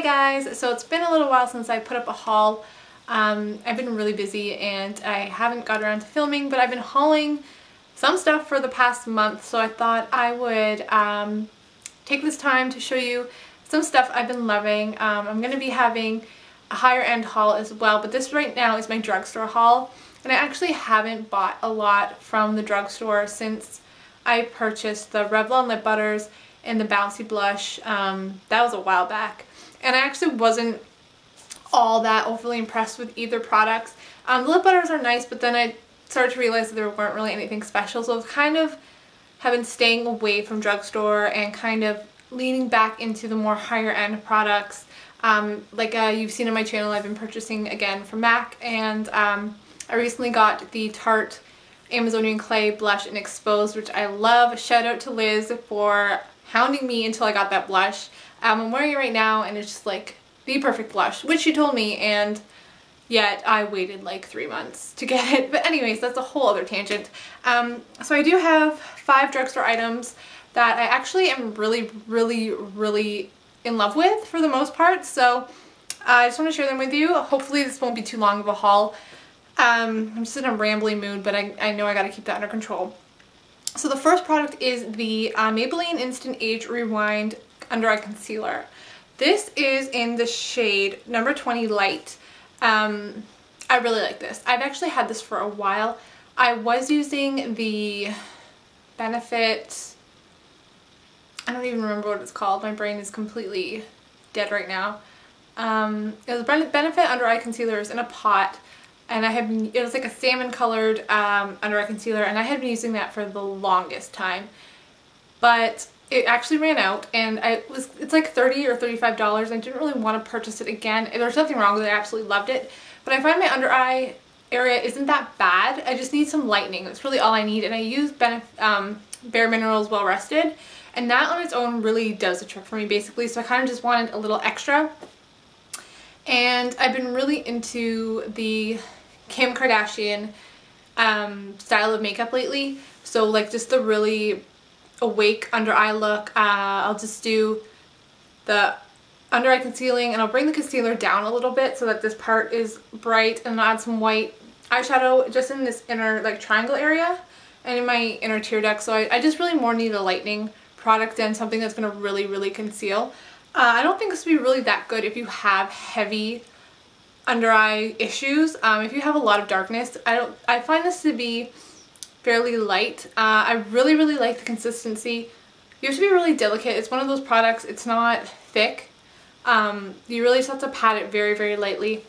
Hey guys, so it's been a little while since I put up a haul. I've been really busy and I haven't got around to filming, but I've been hauling some stuff for the past month, so I thought I would take this time to show you some stuff I've been loving. I'm going to be having a higher end haul as well, but this right now is my drugstore haul, and I actually haven't bought a lot from the drugstore since I purchased the Revlon lip butters and the Bouncy blush. That was a while back, and I actually wasn't all that overly impressed with either products. The lip butters are nice, but then I started to realize that there weren't really anything special, so I've kind of been staying away from drugstore and kind of leaning back into the more higher end products. Like you've seen on my channel, I've been purchasing again from MAC, and I recently got the Tarte Amazonian Clay Blush in Exposed, which I love. Shout out to Liz for hounding me until I got that blush. I'm wearing it right now and it's just like the perfect blush, which she told me, and yet I waited like 3 months to get it. But anyways, that's a whole other tangent. So I do have 5 drugstore items that I actually am really in love with for the most part. So I just want to share them with you. Hopefully this won't be too long of a haul. I'm just in a rambling mood, but I know I gotta keep that under control. So the first product is the Maybelline Instant Age Rewind Under Eye Concealer. This is in the shade number 20 Light. I really like this. I've actually had this for a while. I was using the Benefit, I don't even remember what it's called. My brain is completely dead right now. It was Benefit Under Eye Concealers in a pot, and it was like a salmon colored under eye concealer, and I had been using that for the longest time. But it actually ran out, and it's like $30 or $35. I didn't really want to purchase it again. There's nothing wrong with it. I absolutely loved it. But I find my under eye area isn't that bad. I just need some lightening. That's really all I need. And I use Bare Minerals Well Rested, and that on its own really does the trick for me basically. So I kind of just wanted a little extra. And I've been really into the Kim Kardashian style of makeup lately. So like just the really awake under eye look. I'll just do the under eye concealing, and I'll bring the concealer down a little bit so that this part is bright, and I'll add some white eyeshadow just in this inner like triangle area and in my inner tear duct. So I just really more need a lightening product than something that's going to really conceal. I don't think this would be really that good if you have heavy under eye issues. If you have a lot of darkness, I find this to be fairly light. I really like the consistency. You have to be really delicate. It's one of those products, it's not thick. You really just have to pat it very lightly.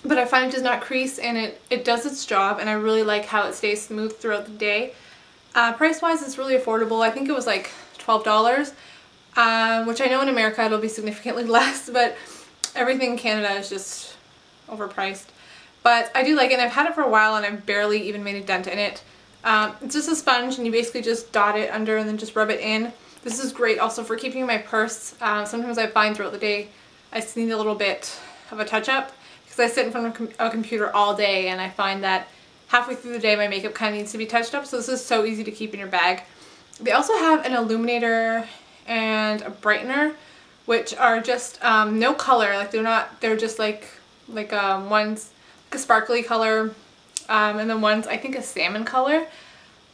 But I find it does not crease, and it does its job, and I really like how it stays smooth throughout the day. Price wise, it's really affordable. I think it was like $12, which I know in America it'll be significantly less, but everything in Canada is just overpriced. But I do like it, and I've had it for a while, and I've barely even made a dent in it. It's just a sponge, and you basically just dot it under and then just rub it in. This is great also for keeping in my purse. Sometimes I find throughout the day I just need a little bit of a touch-up because I sit in front of a computer all day, and I find that halfway through the day my makeup kind of needs to be touched up, so this is so easy to keep in your bag. They also have an illuminator and a brightener, which are just no color. Like they're just like one's like a sparkly color, and then one's I think a salmon color.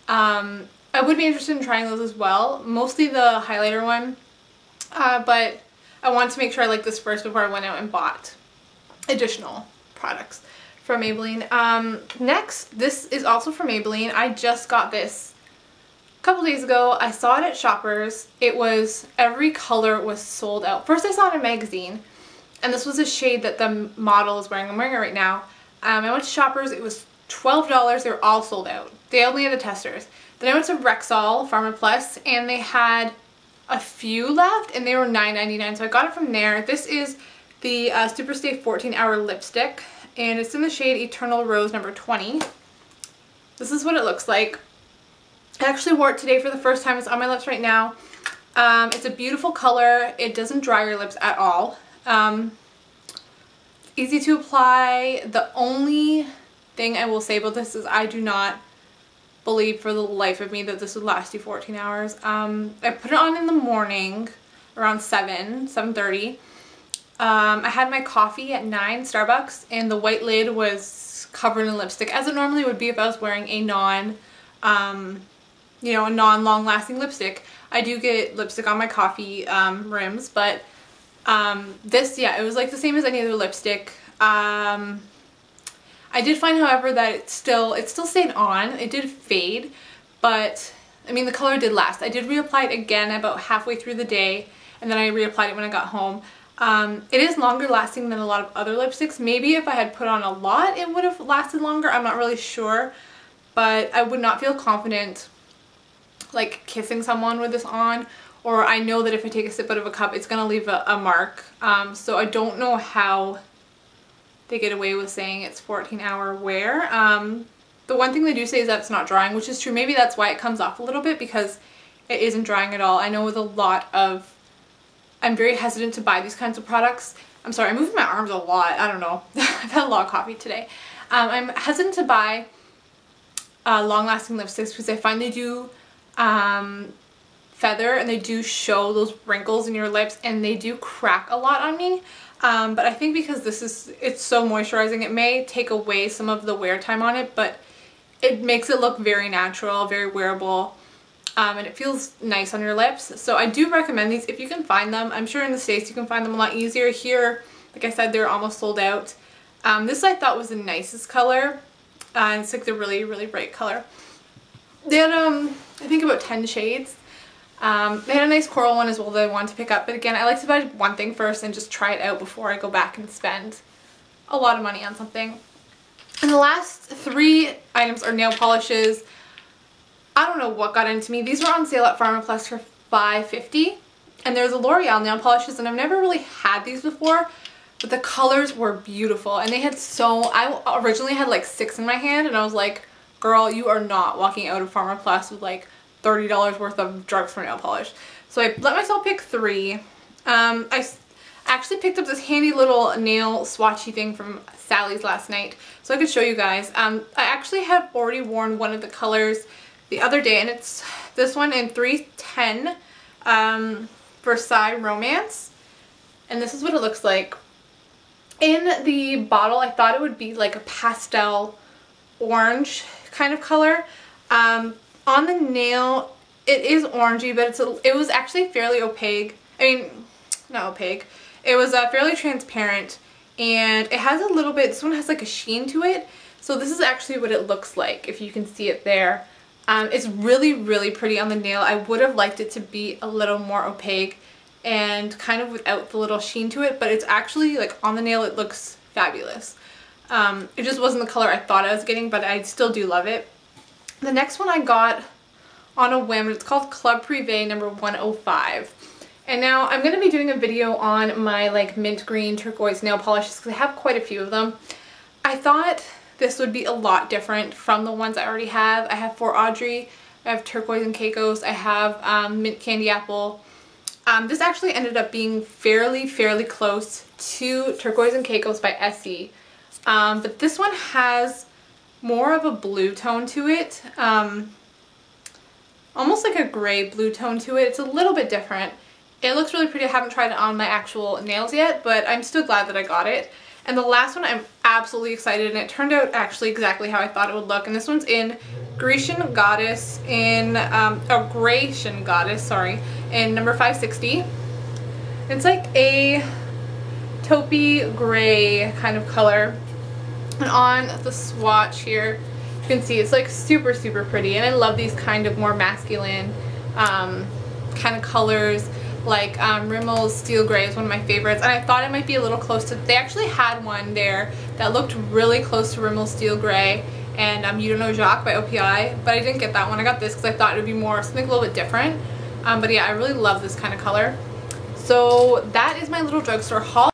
I would be interested in trying those as well, mostly the highlighter one, but I wanted to make sure I liked this first before I went out and bought additional products from Maybelline. Next, this is also from Maybelline. I just got this a couple days ago. I saw it at Shoppers. Every color was sold out. First I saw it in a magazine, and this was a shade that the model is wearing. I'm wearing it right now. I went to Shoppers. It was $12. They were all sold out. They only had the testers. Then I went to Rexall Pharma Plus, and they had a few left, and they were $9.99, so I got it from there. This is the Superstay 14-Hour Lipstick, and it's in the shade Eternal Rose number 20. This is what it looks like. I actually wore it today for the first time. It's on my lips right now. It's a beautiful color. It doesn't dry your lips at all. Easy to apply. The only thing I will say about this is I do not believe for the life of me that this would last you 14 hours. I put it on in the morning around 7:30, I had my coffee at 9 Starbucks, and the white lid was covered in lipstick, as it normally would be if I was wearing a you know, a non-long lasting lipstick. I do get lipstick on my coffee rims, but this, yeah, it was like the same as any other lipstick. I did find, however, that it still stayed on. It did fade, but I mean, the color did last. I did reapply it again about halfway through the day, and then I reapplied it when I got home. It is longer lasting than a lot of other lipsticks. Maybe if I had put on a lot, it would have lasted longer. I'm not really sure, but I would not feel confident like kissing someone with this on, or I know that if I take a sip out of a cup, it's gonna leave a mark. So I don't know how they get away with saying it's 14-hour wear. The one thing they do say is that it's not drying, which is true. Maybe that's why it comes off a little bit, because it isn't drying at all. I know with a lot of, I'm very hesitant to buy these kinds of products. I'm sorry, I'm moving my arms a lot. I don't know. I've had a lot of coffee today. I'm hesitant to buy long-lasting lipsticks because I find they do feather, and they do show those wrinkles in your lips, and they do crack a lot on me. But I think because it's so moisturizing, it may take away some of the wear time on it, but it makes it look very natural, very wearable, and it feels nice on your lips. So I do recommend these if you can find them. I'm sure in the States you can find them a lot easier. Here, like I said, they're almost sold out. This I thought was the nicest color, and it's like the really, really bright color. They had, I think about 10 shades. They had a nice coral one as well that I wanted to pick up, but again, I like to buy one thing first and just try it out before I go back and spend a lot of money on something. And the last 3 items are nail polishes. I don't know what got into me. These were on sale at PharmaPlus for $5.50, and they're the Loreal nail polishes, and I've never really had these before, but the colors were beautiful, and they had I originally had like 6 in my hand, and I was like, girl, you are not walking out of PharmaPlus with like $30 worth of drugstore nail polish. So I let myself pick 3. I actually picked up this handy little nail swatchy thing from Sally's last night, so I could show you guys. I actually have already worn one of the colors the other day, and it's this one in 310 Versailles Romance, and this is what it looks like. In the bottle, I thought it would be like a pastel orange kind of color. On the nail, it is orangey, but it was actually fairly opaque. I mean, not opaque. It was fairly transparent, and it has a little bit, this one has like a sheen to it. So this is actually what it looks like, if you can see it there. It's really, really pretty on the nail. I would have liked it to be a little more opaque and kind of without the little sheen to it, but it's actually, like, on the nail, it looks fabulous. It just wasn't the color I thought I was getting, but I still do love it. The next one I got on a whim. It's called Club Prive number 105. And now I'm going to be doing a video on my like mint green turquoise nail polishes because I have quite a few of them. I thought this would be a lot different from the ones I already have. I have For Audrey, I have Turquoise and Caicos, I have Mint Candy Apple. This actually ended up being fairly close to Turquoise and Caicos by Essie. But this one has more of a blue tone to it. Almost like a gray blue tone to it. It's a little bit different. It looks really pretty. I haven't tried it on my actual nails yet, but I'm still glad that I got it. And the last one I'm absolutely excited, and it turned out actually exactly how I thought it would look. And this one's in Greycian Goddess in, Greycian Goddess, sorry, in number 560. It's like a taupey gray kind of color. And on the swatch here, you can see it's like super pretty. And I love these kind of more masculine kind of colors. Like Rimmel's Steel Gray is one of my favorites, and I thought it might be a little close to, they actually had one there that looked really close to Rimmel's Steel Gray and You Don't Know Jacques by OPI, but I didn't get that one. I got this because I thought it would be more something a little bit different. But yeah, I really love this kind of color. So that is my little drugstore haul.